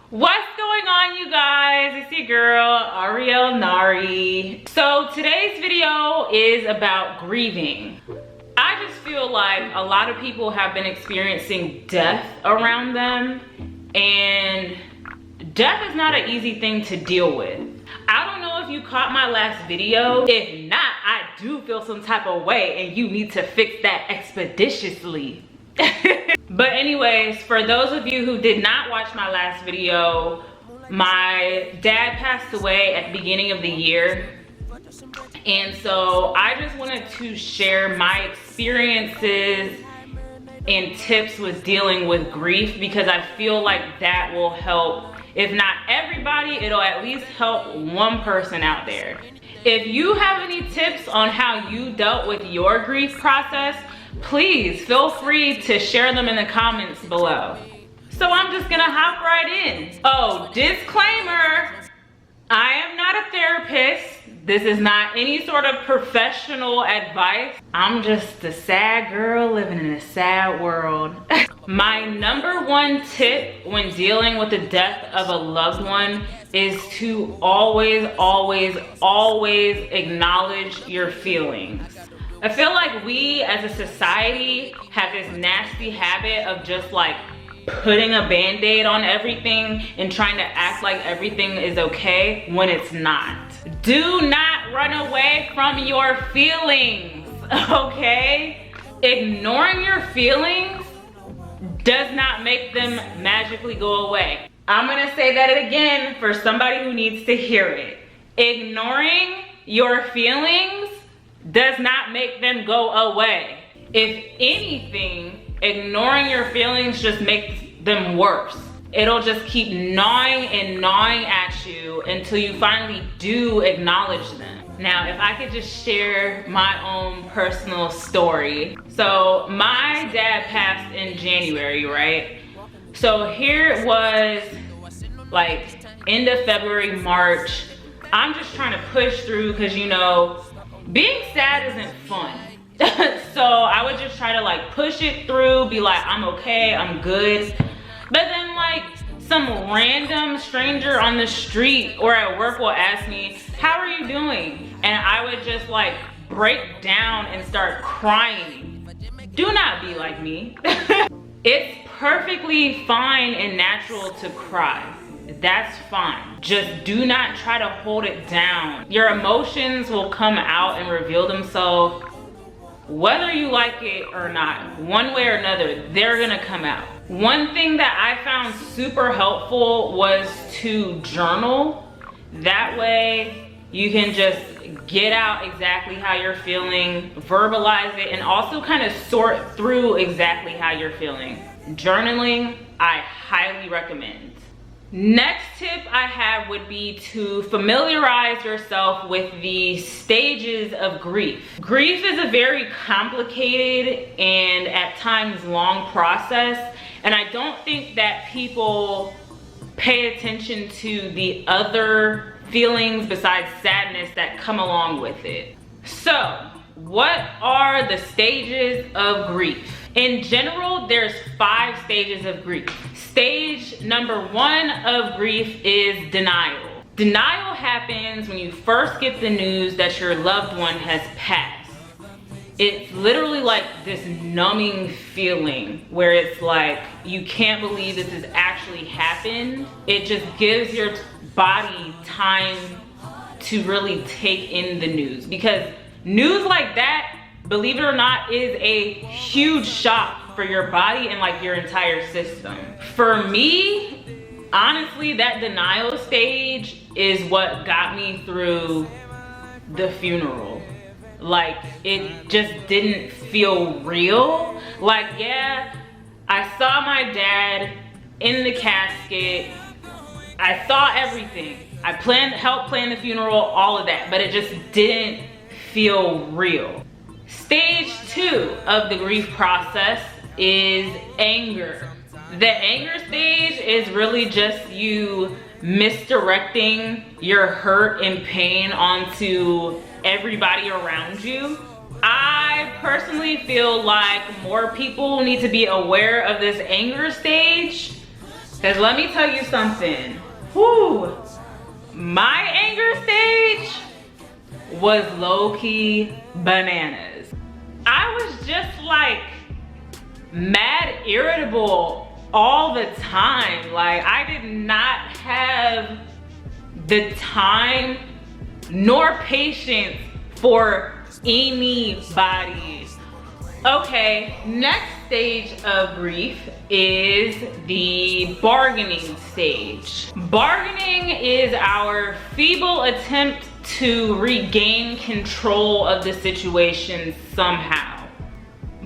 What's going on, you guys? It's your girl, Ahriel Nari. So today's video is about grieving. I just feel like a lot of people have been experiencing death around them, and death is not an easy thing to deal with. I don't know if you caught my last video. If not, I do feel some type of way and you need to fix that expeditiously. But anyways, for those of you who did not watch my last video, my dad passed away at the beginning of the year. And so I just wanted to share my experiences and tips with dealing with grief, because I feel like that will help, if not everybody, it'll at least help one person out there. If you have any tips on how you dealt with your grief process, please feel free to share them in the comments below. So I'm just gonna hop right in. Oh, disclaimer, I am not a therapist. This is not any sort of professional advice. I'm just a sad girl living in a sad world. My number one tip when dealing with the death of a loved one is to always, always, always acknowledge your feelings. I feel like we as a society have this nasty habit of just like putting a band-aid on everything and trying to act like everything is okay when it's not. Do not run away from your feelings, okay? Ignoring your feelings does not make them magically go away. I'm gonna say that again for somebody who needs to hear it. Ignoring your feelings does not make them go away. If anything, ignoring your feelings just makes them worse. It'll just keep gnawing and gnawing at you until you finally do acknowledge them. Now, if I could just share my own personal story. So my dad passed in January, right? So here it was like end of February, March. I'm just trying to push through because, you know, being sad isn't fun. So I would just try to like push it through, be like, I'm okay, I'm good. But then like some random stranger on the street or at work will ask me, how are you doing? And I would just like break down and start crying. Do not be like me. It's perfectly fine and natural to cry. That's fine. Just do not try to hold it down. Your emotions will come out and reveal themselves whether you like it or not. One way or another, they're gonna come out. One thing that I found super helpful was to journal. That way you can just get out exactly how you're feeling, verbalize it, and also kind of sort through exactly how you're feeling. Journaling, I highly recommend. Next tip I have would be to familiarize yourself with the stages of grief. Grief is a very complicated and at times long process, and I don't think that people pay attention to the other feelings besides sadness that come along with it. So, what are the stages of grief? In general, there's 5 stages of grief. Stage number 1 of grief is denial. Denial happens when you first get the news that your loved one has passed. It's literally like this numbing feeling where it's like, you can't believe this has actually happened. It just gives your body time to really take in the news, because news like that, believe it or not, is a huge shock for your body and like your entire system. For me, honestly, that denial stage is what got me through the funeral. Like, it just didn't feel real. Like, yeah, I saw my dad in the casket. I saw everything. I helped plan the funeral, all of that, but it just didn't feel real. Stage 2 of the grief process is anger. The anger stage is really just you misdirecting your hurt and pain onto everybody around you. I personally feel like more people need to be aware of this anger stage. Because let me tell you something. Whew. My anger stage was low-key bananas. I was just like mad irritable all the time. Like, I did not have the time nor patience for anybody. Okay, next stage of grief is the bargaining stage. Bargaining is our feeble attempt to regain control of the situation somehow.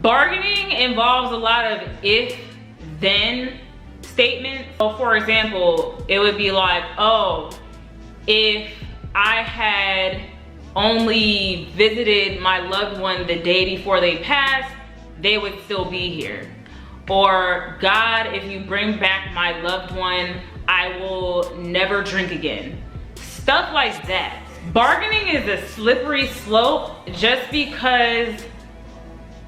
Bargaining involves a lot of if-then statements. So for example, it would be like, oh, if I had only visited my loved one the day before they passed, they would still be here. Or, God, if you bring back my loved one, I will never drink again. Stuff like that. Bargaining is a slippery slope just because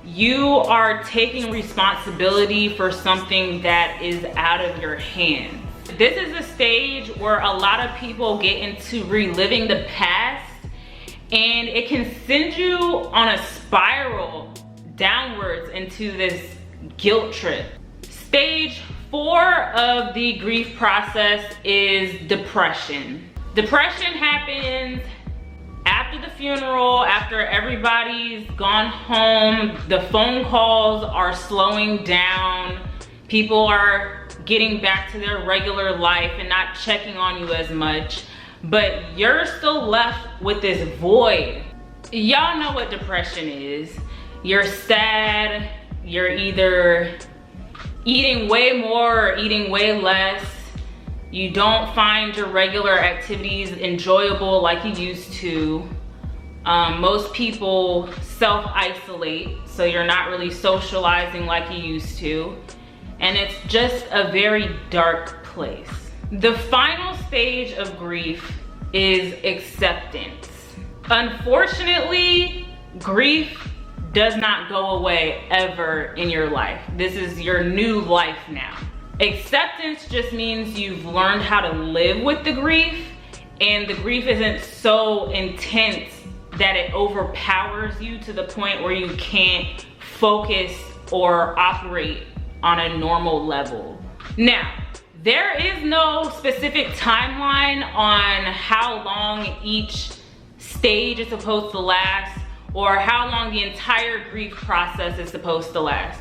you are taking responsibility for something that is out of your hands. This is a stage where a lot of people get into reliving the past, and it can send you on a spiral downwards into this guilt trip. Stage 4 of the grief process is depression. Depression happens after the funeral, after everybody's gone home, the phone calls are slowing down, people are getting back to their regular life and not checking on you as much, but you're still left with this void. Y'all know what depression is. You're sad, you're either eating way more or eating way less. You don't find your regular activities enjoyable like you used to. Most people self-isolate, so you're not really socializing like you used to. And it's just a very dark place. The final stage of grief is acceptance. Unfortunately, grief does not go away ever in your life. This is your new life now. Acceptance just means you've learned how to live with the grief, and the grief isn't so intense that it overpowers you to the point where you can't focus or operate on a normal level. Now, there is no specific timeline on how long each stage is supposed to last or how long the entire grief process is supposed to last.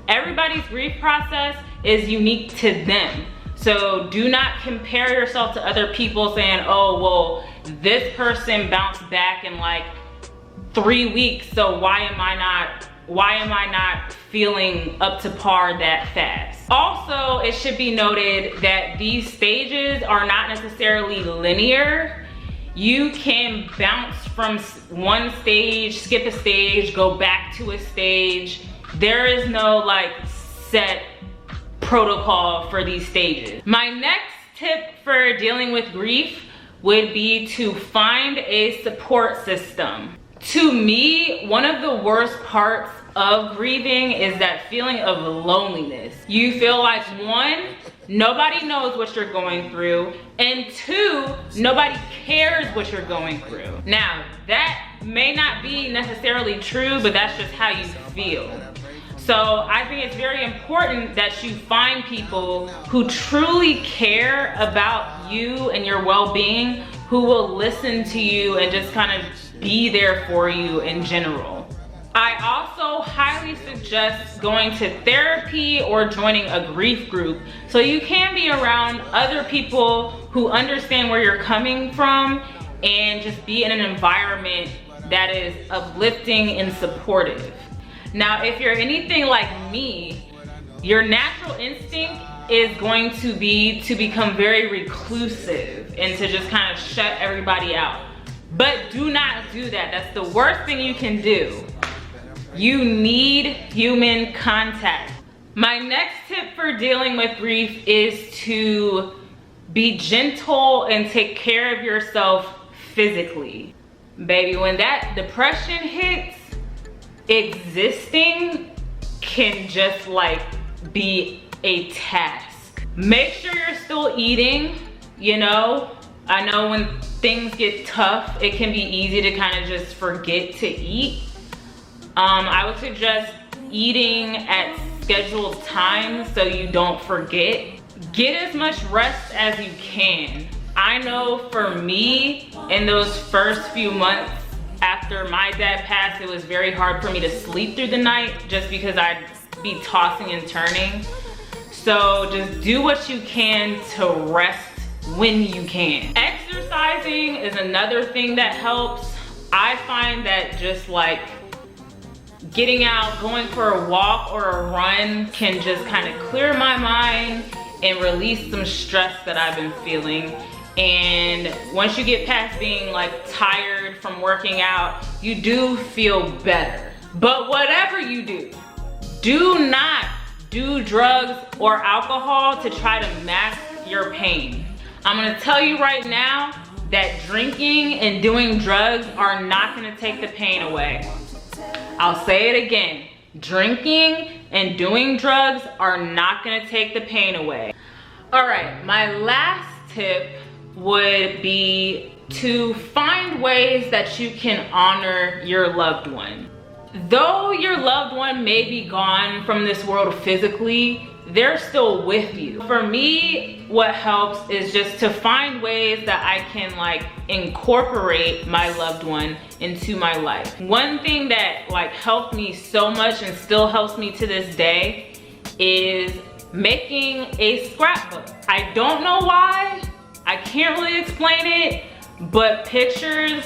Everybody's grief process is unique to them. So do not compare yourself to other people saying, oh, well, this person bounced back in like 3 weeks, so why am I not feeling up to par that fast? Also, it should be noted that these stages are not necessarily linear. You can bounce from one stage, skip a stage, go back to a stage. There is no like set protocol for these stages. My next tip for dealing with grief would be to find a support system. To me, one of the worst parts of grieving is that feeling of loneliness. You feel like, one, nobody knows what you're going through, and two, nobody cares what you're going through. Now, that may not be necessarily true, but that's just how you feel. So I think it's very important that you find people who truly care about you and your well-being, who will listen to you and just kind of be there for you in general. I also highly suggest going to therapy or joining a grief group so you can be around other people who understand where you're coming from and just be in an environment that is uplifting and supportive. Now, if you're anything like me, your natural instinct is going to be to become very reclusive and to just kind of shut everybody out. But do not do that. That's the worst thing you can do. You need human contact. My next tip for dealing with grief is to be gentle and take care of yourself physically. Baby, when that depression hits, existing can just like be a task. Make sure you're still eating, you know. I know when things get tough, it can be easy to kind of just forget to eat. I would suggest eating at scheduled times so you don't forget. Get as much rest as you can. I know for me, in those first few months after my dad passed, it was very hard for me to sleep through the night just because I'd be tossing and turning. So just do what you can to rest when you can. Exercising is another thing that helps. I find that just like getting out, going for a walk or a run can just kind of clear my mind and release some stress that I've been feeling. And once you get past being like tired from working out, you do feel better. But whatever you do not do drugs or alcohol to try to mask your pain. I'm gonna tell you right now that drinking and doing drugs are not gonna take the pain away. I'll say it again. Drinking and doing drugs are not gonna take the pain away. All right, my last tip would be to find ways that you can honor your loved one. Though your loved one may be gone from this world physically, they're still with you. For me, what helps is just to find ways that I can like incorporate my loved one into my life. One thing that like helped me so much and still helps me to this day is making a scrapbook. I don't know why, I can't really explain it, but pictures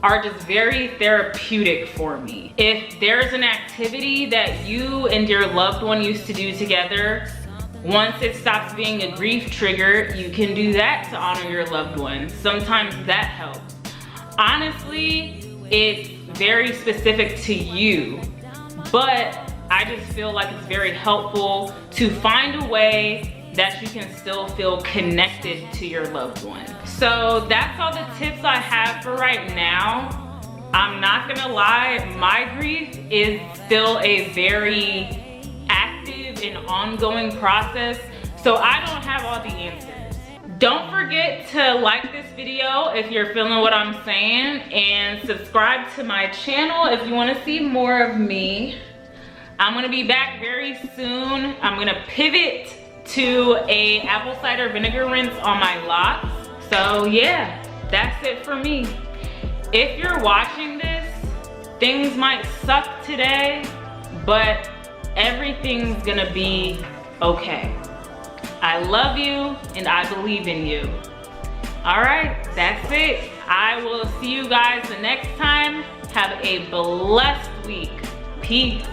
are just very therapeutic for me. If there's an activity that you and your loved one used to do together, once it stops being a grief trigger, you can do that to honor your loved one. Sometimes that helps. Honestly, it's very specific to you, but I just feel like it's very helpful to find a way that you can still feel connected to your loved one. So that's all the tips I have for right now. I'm not gonna lie, my grief is still a very active and ongoing process, so I don't have all the answers. Don't forget to like this video if you're feeling what I'm saying, and subscribe to my channel if you wanna see more of me. I'm gonna be back very soon. I'm gonna pivot to a apple cider vinegar rinse on my locks. So yeah, that's it for me. If you're watching this, things might suck today, but everything's gonna be okay. I love you and I believe in you. All right, that's it. I will see you guys the next time. Have a blessed week. Peace.